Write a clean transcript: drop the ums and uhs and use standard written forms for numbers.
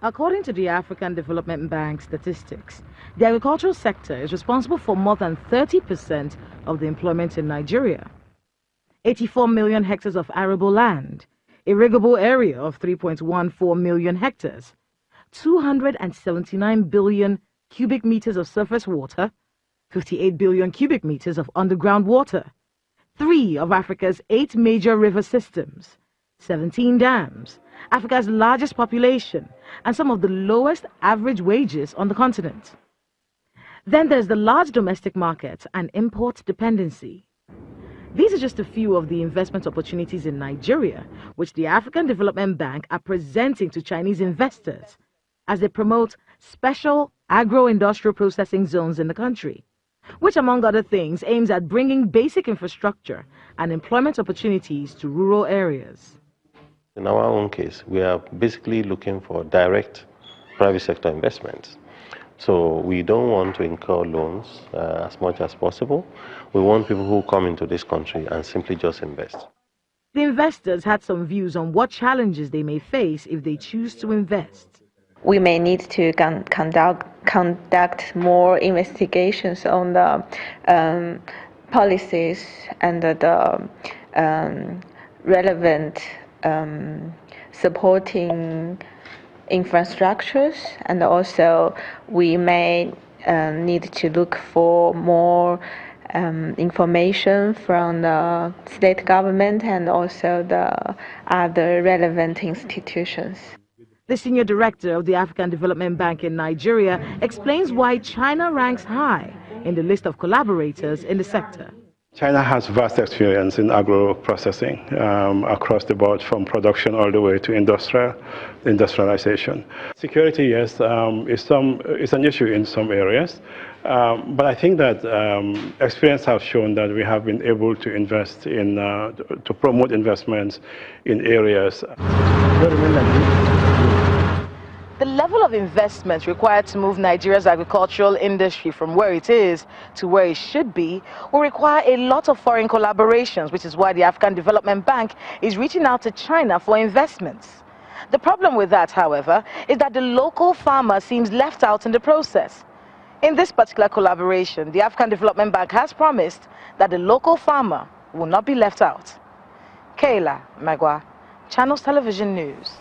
According to the African Development Bank statistics, the agricultural sector is responsible for more than 30% of the employment in Nigeria. 84 million hectares of arable land, irrigable area of 3.14 million hectares, 279 billion cubic meters of surface water, 58 billion cubic meters of underground water, 3 of Africa's 8 major river systems, 17 dams, Africa's largest population, and some of the lowest average wages on the continent. Then there's the large domestic market and import dependency. These are just a few of the investment opportunities in Nigeria, which the African Development Bank are presenting to Chinese investors as they promote special agro-industrial processing zones in the country, which, among other things, aims at bringing basic infrastructure and employment opportunities to rural areas. In our own case, we are basically looking for direct private sector investments. So we don't want to incur loans as much as possible. We want people who come into this country and simply just invest. The investors had some views on what challenges they may face if they choose to invest. We may need to conduct more investigations on the policies and the relevant supporting infrastructures, and also we may need to look for more information from the state government and also the other relevant institutions. The senior director of the African Development Bank in Nigeria explains why China ranks high in the list of collaborators in the sector. China has vast experience in agro-processing across the board, from production all the way to industrialization. Security, yes, is an issue in some areas, but I think that experience has shown that we have been able to invest in, to promote investments in areas. The level of investment required to move Nigeria's agricultural industry from where it is to where it should be will require a lot of foreign collaborations, which is why the African Development Bank is reaching out to China for investments. The problem with that, however, is that the local farmer seems left out in the process. In this particular collaboration, the African Development Bank has promised that the local farmer will not be left out. Kayla Magwa, Channels Television News.